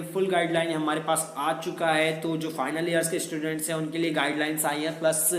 Full guideline हमारे पास आ चुका है। तो जो फाइनल ईयर्स के स्टूडेंट्स हैं उनके लिए गाइडलाइंस आई हैं, प्लस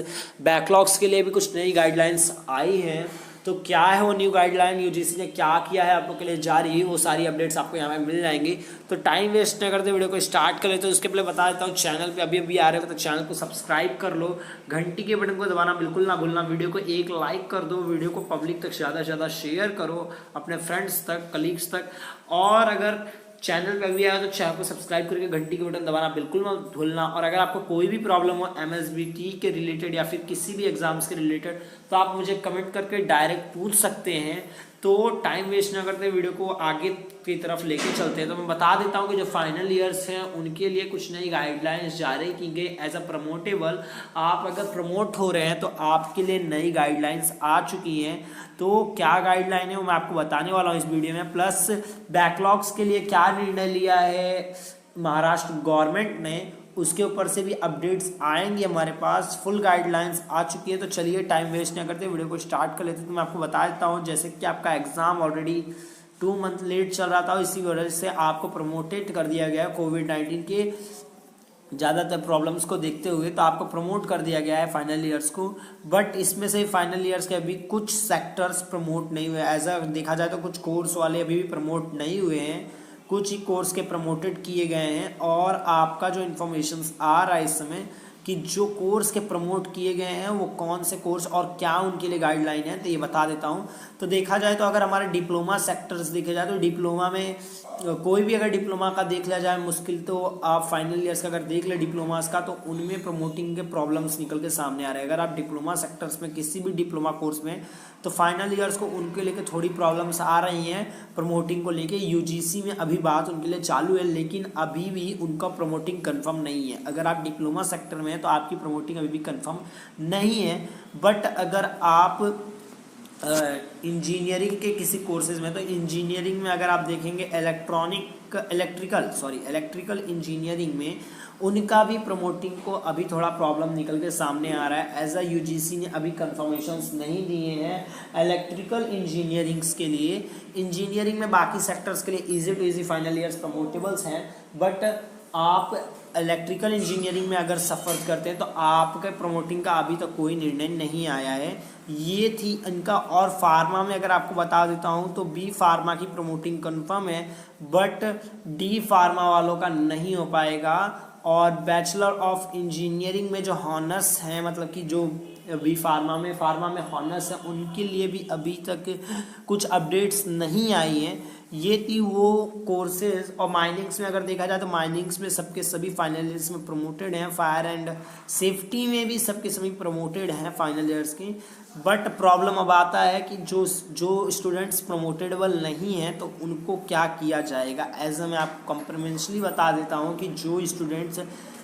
बैकलॉग्स के लिए भी कुछ नई गाइडलाइंस आई हैं। तो क्या है वो न्यू गाइडलाइन, यूजीसी ने क्या किया है आप लोग के लिए जारी, वो सारी अपडेट्स आपको यहाँ पे मिल जाएंगी। तो टाइम वेस्ट न करते वीडियो को स्टार्ट कर लेते हैं। उसके पहले बता देता हूँ, चैनल पे अभी अभी आ रहे हो तो चैनल को सब्सक्राइब कर लो, घंटी के बटन को दबाना बिल्कुल ना भूलना, वीडियो को एक लाइक कर दो, वीडियो को पब्लिक तक ज़्यादा से ज़्यादा शेयर करो, अपने फ्रेंड्स तक, कलीग्स तक। और अगर चैनल पे भी आया तो चैनल को सब्सक्राइब करके घंटी के बटन दबाना बिल्कुल मत भूलना। और अगर आपको कोई भी प्रॉब्लम हो एमएसबीटी के रिलेटेड या फिर किसी भी एग्जाम्स के रिलेटेड, तो आप मुझे कमेंट करके डायरेक्ट पूछ सकते हैं। तो टाइम वेस्ट ना करते वीडियो को आगे की तरफ लेके चलते हैं। तो मैं बता देता हूँ कि जो फाइनल ईयर्स हैं उनके लिए कुछ नई गाइडलाइंस जारी की गई एज अ प्रमोटेबल। आप अगर प्रमोट हो रहे हैं तो आपके लिए नई गाइडलाइंस आ चुकी हैं। तो क्या गाइडलाइन है वो मैं आपको बताने वाला हूँ इस वीडियो में। प्लस बैकलॉग्स के लिए क्या निर्णय लिया है महाराष्ट्र गवर्नमेंट ने, उसके ऊपर से भी अपडेट्स आएंगे हमारे पास। फुल गाइडलाइंस आ चुकी है। तो चलिए टाइम वेस्ट ना करते वीडियो को स्टार्ट कर लेते हैं। तो मैं आपको बता देता हूँ, जैसे कि आपका एग्जाम ऑलरेडी 2 मंथ लेट चल रहा था, इसी वजह से आपको प्रमोटेड कर दिया गया है कोविड-19 के ज़्यादातर प्रॉब्लम्स को देखते हुए। तो आपको प्रमोट कर दिया गया है फाइनल ईयर्स को। बट इसमें से फाइनल ईयर्स के अभी कुछ सेक्टर्स प्रमोट नहीं हुए। एज अ देखा जाए तो कुछ कोर्स वाले अभी भी प्रमोट नहीं हुए हैं, कुछ ही कोर्स के प्रमोटेड किए गए हैं। और आपका जो इन्फॉर्मेशन आ रहा है इस समय कि जो कोर्स के प्रमोट किए गए हैं वो कौन से कोर्स और क्या उनके लिए गाइडलाइन है, तो ये बता देता हूँ। तो देखा जाए तो अगर हमारे डिप्लोमा सेक्टर्स देखे जाए तो डिप्लोमा में कोई भी अगर डिप्लोमा का देख लिया जाए मुश्किल, तो आप फाइनल ईयर्स का अगर देख ले डिप्लोमास का, तो उनमें प्रमोटिंग के प्रॉब्लम्स निकल के सामने आ रहे हैं। अगर आप डिप्लोमा सेक्टर्स में किसी भी डिप्लोमा कोर्स में, तो फाइनल ईयर्स को उनके लेके थोड़ी प्रॉब्लम्स आ रही हैं प्रमोटिंग को लेके। यूजीसी में अभी बात उनके लिए चालू है, लेकिन अभी भी उनका प्रमोटिंग कंफर्म नहीं है। अगर आप डिप्लोमा सेक्टर में हैं तो आपकी प्रमोटिंग अभी भी कंफर्म नहीं है। बट अगर आप इंजीनियरिंग के किसी कोर्सेज में, तो इंजीनियरिंग में अगर आप देखेंगे इलेक्ट्रिकल इंजीनियरिंग में उनका भी प्रमोटिंग को अभी थोड़ा प्रॉब्लम निकल के सामने आ रहा है। एज अ यूजीसी ने अभी कंफर्मेशंस नहीं दिए हैं इलेक्ट्रिकल इंजीनियरिंग्स के लिए। इंजीनियरिंग में बाकी सेक्टर्स के लिए easy to easy final years promotables हैं, बट आप इलेक्ट्रिकल इंजीनियरिंग में अगर सफ़र करते हैं तो आपके प्रमोटिंग का अभी तक कोई निर्णय नहीं आया है। ये थी इनका। और फार्मा में अगर आपको बता देता हूँ तो बी फार्मा की प्रमोटिंग कंफर्म है, बट डी फार्मा वालों का नहीं हो पाएगा। और बैचलर ऑफ इंजीनियरिंग में जो हॉनर्स हैं, मतलब कि जो बी फार्मा में हॉनर्स हैं, उनके लिए भी अभी तक कुछ अपडेट्स नहीं आई हैं। ये थी वो कोर्सेज। और माइनिंग्स में अगर देखा जाए तो माइनिंग्स में सबके सभी फाइनल ईयर्स में प्रमोटेड हैं। फायर एंड सेफ्टी में भी सबके सभी प्रमोटेड हैं फाइनल ईयर्स की। बट प्रॉब्लम अब आता है कि जो स्टूडेंट्स प्रमोटेबल नहीं हैं तो उनको क्या किया जाएगा। एज मैं आपको कॉम्प्लीमेंट्री बता देता हूँ कि जो स्टूडेंट्स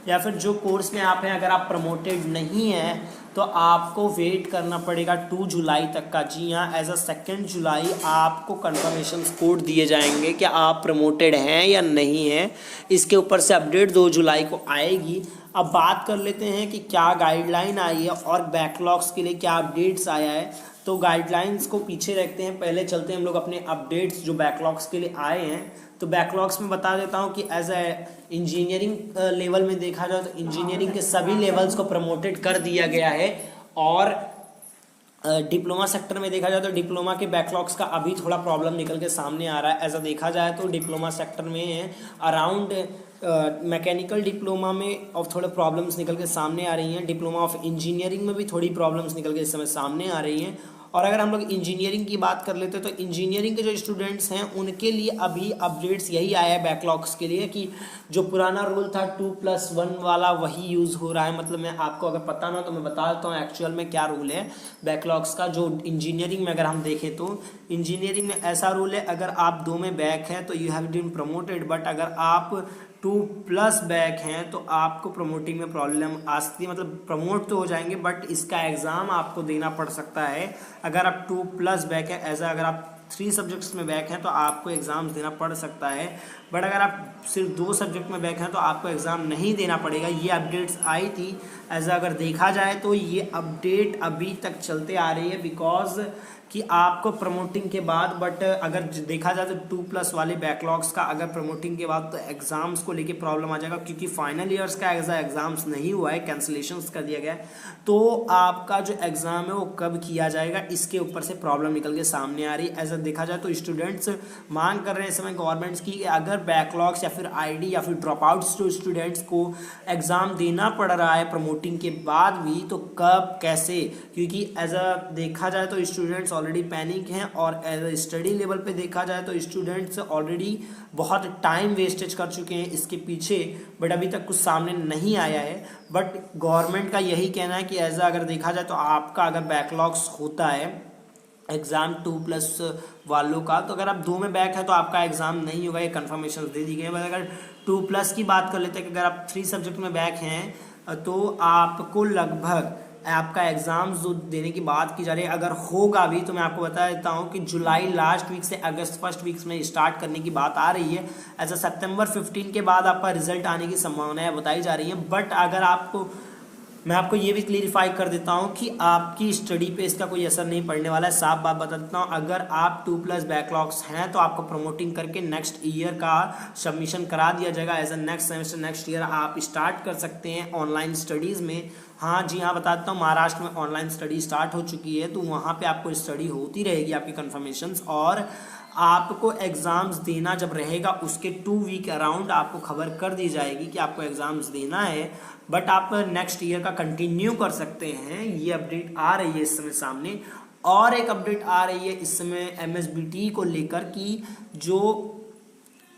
या फिर जो कोर्स में आप हैं, अगर आप प्रमोटेड नहीं हैं तो आपको वेट करना पड़ेगा 2 जुलाई तक का। जी हाँ, एज अ 2 जुलाई आपको कंफर्मेशन कोड दिए जाएंगे कि आप प्रमोटेड हैं या नहीं हैं। इसके ऊपर से अपडेट 2 जुलाई को आएगी। अब बात कर लेते हैं कि क्या गाइडलाइन आई है और बैकलॉग्स के लिए क्या अपडेट्स आया है। तो गाइडलाइंस को पीछे रखते हैं, पहले चलते हैं हम लोग अपने अपडेट्स जो बैकलॉग्स के लिए आए हैं। तो बैकलॉग्स में बता देता हूँ कि एज ए इंजीनियरिंग लेवल में देखा जाए तो इंजीनियरिंग के सभी लेवल्स को प्रमोटेड कर दिया गया है। और डिप्लोमा सेक्टर में देखा जाए तो डिप्लोमा के बैकलॉग्स का अभी थोड़ा प्रॉब्लम निकल के सामने आ रहा है। ऐसा देखा जाए तो डिप्लोमा सेक्टर में अराउंड मैकेनिकल डिप्लोमा में और थोड़े प्रॉब्लम्स निकल के सामने आ रही हैं। डिप्लोमा ऑफ इंजीनियरिंग में भी थोड़ी प्रॉब्लम्स निकल के इस समय सामने आ रही हैं। और अगर हम लोग इंजीनियरिंग की बात कर लेते हैं तो इंजीनियरिंग के जो स्टूडेंट्स हैं उनके लिए अभी अपडेट्स यही आया है बैकलॉग्स के लिए कि जो पुराना रूल था 2+1 वाला वही यूज़ हो रहा है। मतलब मैं आपको अगर पता ना तो मैं बता देता हूँ एक्चुअल में क्या रूल है बैकलॉग्स का। जो इंजीनियरिंग में अगर हम देखें तो इंजीनियरिंग में ऐसा रूल है, अगर आप 2 में बैक हैं तो you have been promoted, but अगर आप 2+ बैक हैं तो आपको प्रमोटिंग में प्रॉब्लम आ सकती है। मतलब प्रमोट तो हो जाएंगे बट इसका एग्ज़ाम आपको देना पड़ सकता है। अगर आप 2+ बैक है, ऐसा अगर आप 3 सब्जेक्ट्स में बैक हैं तो आपको एग्ज़ाम्स देना पड़ सकता है। बट अगर आप सिर्फ 2 सब्जेक्ट में बैक हैं तो आपको एग्ज़ाम नहीं देना पड़ेगा। ये अपडेट्स आई थी एज अगर देखा जाए तो ये अपडेट अभी तक चलते आ रही है, बिकॉज कि आपको प्रमोटिंग के बाद, बट अगर देखा जाए तो 2+ वाले बैकलॉग्स का अगर प्रमोटिंग के बाद तो एग्ज़ाम्स को लेके प्रॉब्लम आ जाएगा, क्योंकि फाइनल ईयर्स का एग्ज़ाम्स नहीं हुआ है, कैंसिलेशंस कर दिया गया है। तो आपका जो एग्ज़ाम है वो कब किया जाएगा, इसके ऊपर से प्रॉब्लम निकल के सामने आ रही है। ऐसा देखा जाए तो स्टूडेंट्स मांग कर रहे हैं इस समय गवर्नमेंट्स की, अगर बैकलॉग्स या फिर आईडी या फिर ड्रॉप आउट्स जो स्टूडेंट्स को एग्ज़ाम देना पड़ रहा है प्रमोटिंग के बाद भी, तो कब कैसे, क्योंकि एज अ देखा जाए तो स्टूडेंट्स ऑलरेडी पैनिक हैं, और एज अ स्टडी लेवल पे देखा जाए तो स्टूडेंट्स ऑलरेडी बहुत टाइम वेस्टेज कर चुके हैं इसके पीछे, बट अभी तक कुछ सामने नहीं आया है। बट गवर्नमेंट का यही कहना है कि एज अगर देखा जाए तो आपका अगर बैकलॉग्स होता है एग्ज़ाम 2+ वालों का, तो अगर आप 2 में बैक है तो आपका एग्ज़ाम नहीं होगा, ये कन्फर्मेशन दे दी गई है। बट अगर 2+ की बात कर लेते हैं कि अगर आप 3 सब्जेक्ट में बैक हैं तो आपको लगभग आपका एग्ज़ाम जो देने की बात की जा रही है, अगर होगा भी तो मैं आपको बता देता हूँ कि जुलाई लास्ट वीक से अगस्त फर्स्ट वीक्स में स्टार्ट करने की बात आ रही है। ऐसा सितंबर 15 के बाद आपका रिजल्ट आने की संभावनाएं बताई जा रही हैं। बट अगर आपको, मैं आपको ये भी क्लियरिफाई कर देता हूँ कि आपकी स्टडी पे इसका कोई असर नहीं पड़ने वाला है, साफ बात बता देता हूँ। अगर आप 2+ बैकलॉग्स हैं तो आपको प्रमोटिंग करके नेक्स्ट ईयर का सबमिशन करा दिया जाएगा। As a next semester next year आप स्टार्ट कर सकते हैं ऑनलाइन स्टडीज़ में। हाँ जी हाँ, बता देता हूँ, महाराष्ट्र में ऑनलाइन स्टडी स्टार्ट हो चुकी है, तो वहाँ पे आपको स्टडी होती रहेगी आपकी कन्फर्मेशंस, और आपको एग्ज़ाम्स देना जब रहेगा उसके 2 वीक अराउंड आपको खबर कर दी जाएगी कि आपको एग्ज़ाम्स देना है। बट आप नेक्स्ट ईयर का कंटिन्यू कर सकते हैं। ये अपडेट आ रही है इस समय सामने। और एक अपडेट आ रही है इस समय MSBT को लेकर कि जो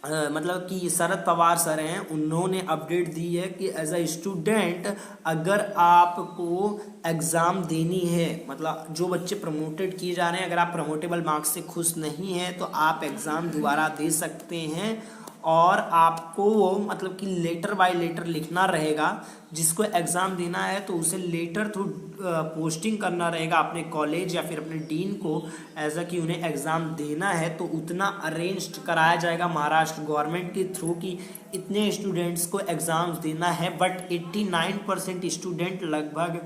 मतलब कि शरद पवार सर हैं, उन्होंने अपडेट दी है कि एज अ स्टूडेंट अगर आपको एग्ज़ाम देनी है, मतलब जो बच्चे प्रमोटेड किए जा रहे हैं, अगर आप प्रमोटेबल मार्क्स से खुश नहीं हैं तो आप एग्ज़ाम दोबारा दे सकते हैं, और आपको वो मतलब कि लेटर बाय लेटर लिखना रहेगा। जिसको एग्ज़ाम देना है तो उसे लेटर थ्रू पोस्टिंग करना रहेगा अपने कॉलेज या फिर अपने डीन को, एज अ कि उन्हें एग्ज़ाम देना है, तो उतना अरेंज कराया जाएगा महाराष्ट्र गवर्नमेंट के थ्रू कि इतने स्टूडेंट्स को एग्ज़ाम्स देना है। बट 89% स्टूडेंट लगभग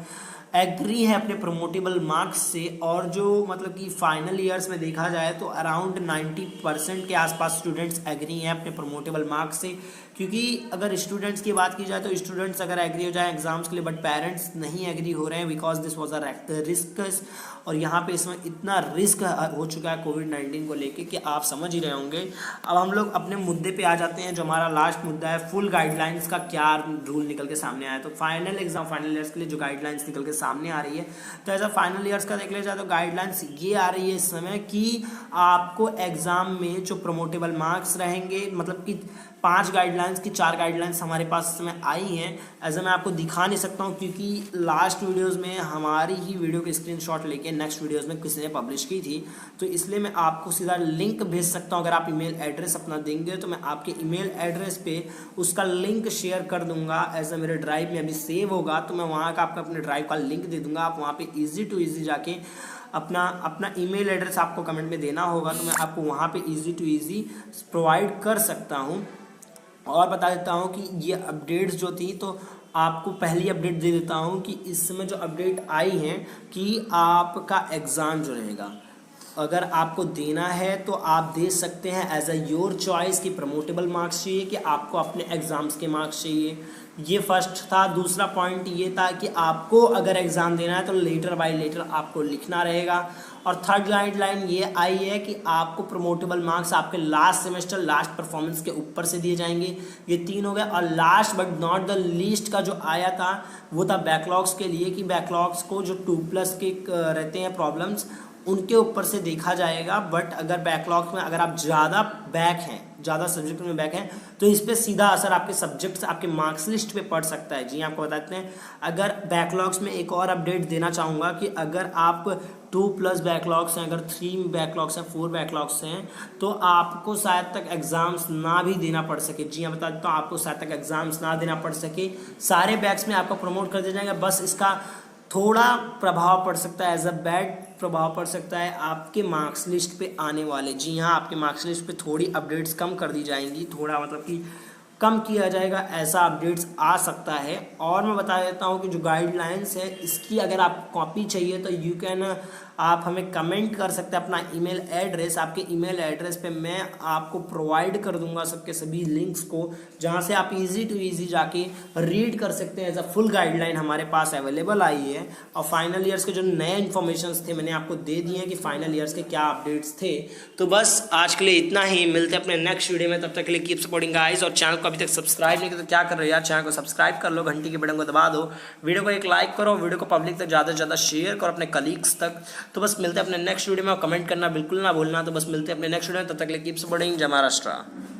एग्री है अपने प्रमोटेबल मार्क्स से, और जो मतलब कि फाइनल ईयर्स में देखा जाए तो अराउंड 90% के आसपास स्टूडेंट्स एग्री हैं अपने प्रमोटेबल मार्क्स से। क्योंकि अगर स्टूडेंट्स की बात की जाए तो स्टूडेंट्स अगर एग्री हो जाए एग्जाम्स के लिए, बट पेरेंट्स नहीं एग्री हो रहे हैं, because this was a risk, और यहाँ पे इसमें इतना रिस्क हो चुका है कोविड-19 को लेके कि आप समझ ही रहे होंगे। अब हम लोग अपने मुद्दे पे आ जाते हैं, जो हमारा लास्ट मुद्दा है, फुल गाइडलाइंस का क्या रूल निकल के सामने आया। तो फाइनल एग्जाम, फाइनल ईयर्स के लिए जो गाइडलाइंस निकल के सामने आ रही है, तो एज अ फाइनल ईयर्स का देख लिया जाए तो गाइडलाइंस ये आ रही है इस समय कि आपको एग्जाम में जो प्रमोटेबल मार्क्स रहेंगे, मतलब कि 5 गाइडलाइंस की 4 गाइडलाइंस हमारे पास इस समय आई हैं। ऐसा मैं आपको दिखा नहीं सकता हूँ क्योंकि लास्ट वीडियोस में हमारी ही वीडियो के स्क्रीनशॉट लेके नेक्स्ट वीडियोस में किसी ने पब्लिश की थी, तो इसलिए मैं आपको सीधा लिंक भेज सकता हूँ। अगर आप ईमेल एड्रेस अपना देंगे तो मैं आपके ईमेल एड्रेस पे उसका लिंक शेयर कर दूंगा। ऐसा मेरे ड्राइव में अभी सेव होगा, तो मैं वहाँ का आपका अपने ड्राइव का लिंक दे दूंगा। आप वहाँ पर ईजी टू ईजी जाके अपना ईमेल एड्रेस आपको कमेंट में देना होगा, तो मैं आपको वहाँ पे ईजी टू ईजी प्रोवाइड कर सकता हूँ। और बता देता हूँ कि ये अपडेट्स जो थी, तो आपको पहली अपडेट दे देता हूँ कि इस समय जो अपडेट आई है कि आपका एग्ज़ाम जो रहेगा, अगर आपको देना है तो आप दे सकते हैं एज अ योर चॉइस कि प्रमोटेबल मार्क्स चाहिए कि आपको अपने एग्ज़ाम्स के मार्क्स चाहिए। ये फर्स्ट था। दूसरा पॉइंट ये था कि आपको अगर एग्ज़ाम देना है तो लेटर बाय लेटर आपको लिखना रहेगा। और थर्ड गाइडलाइन ये आई है कि आपको प्रमोटेबल मार्क्स आपके लास्ट सेमेस्टर लास्ट परफॉर्मेंस के ऊपर से दिए जाएंगे। ये 3 हो गए। और last but not the least का जो आया था वो था बैकलॉग्स के लिए, कि बैकलॉग्स को जो 2+ के रहते हैं प्रॉब्लम्स, उनके ऊपर से देखा जाएगा। बट अगर बैकलॉग्स में अगर आप ज़्यादा बैक हैं, ज़्यादा सब्जेक्ट में बैक हैं, तो इस पर सीधा असर आपके सब्जेक्ट्स आपके मार्क्स लिस्ट पे पड़ सकता है। जी आपको बताते हैं। अगर बैकलॉग्स में एक और अपडेट देना चाहूँगा कि अगर आप 2+ बैकलॉग्स हैं, अगर 3 बैकलॉग्स हैं, 4 बैकलॉग्स हैं, तो आपको शायद तक एग्ज़ाम्स ना भी देना पड़ सके। जी हाँ, बता देता हूँ, आपको शायद तक एग्ज़ाम्स ना देना पड़ सके। सारे बैक्स में आपको प्रमोट कर दिया जाएगा। बस इसका थोड़ा प्रभाव पड़ सकता है एज अ बैड प्रभाव पड़ सकता है आपके मार्क्स लिस्ट पे आने वाले। जी हाँ, आपके मार्क्स लिस्ट पे थोड़ी अपडेट्स कम कर दी जाएंगी, थोड़ा मतलब कि कम किया जाएगा, ऐसा अपडेट्स आ सकता है। और मैं बता देता हूँ कि जो गाइडलाइंस है इसकी अगर आप कॉपी चाहिए तो यू कैन, आप हमें कमेंट कर सकते हैं अपना ईमेल एड्रेस। आपके ईमेल एड्रेस पे मैं आपको प्रोवाइड कर दूंगा सबके सभी लिंक्स को, जहाँ से आप इजी टू इजी जाके रीड कर सकते हैं। एज अ फुल गाइडलाइन हमारे पास अवेलेबल आई है। और फाइनल ईयर्स के जो नए इन्फॉर्मेशन थे मैंने आपको दे दिए हैं कि फाइनल ईयर्स के क्या अपडेट्स थे। तो बस आज के लिए इतना ही, मिलते हैं अपने नेक्स्ट वीडियो में। तब तक के लिए कीप सपोर्टिंग गाइस। और चैनल को अभी तक सब्सक्राइब नहीं किया तो क्या कर रहे हो यार, चैनल को सब्सक्राइब कर लो, घंटी के बटन को दबा दो, वीडियो को एक लाइक करो, वीडियो को पब्लिक तक ज़्यादा से ज़्यादा शेयर करो अपने कलीग्स तक। तो बस मिलते हैं अपने नेक्स्ट वीडियो में, और कमेंट करना बिल्कुल ना भूलना। तो बस मिलते हैं अपने नेक्स्ट वीडियो में, तब तक के लिए कीप सपोर्टिंग। जय महाराष्ट्र।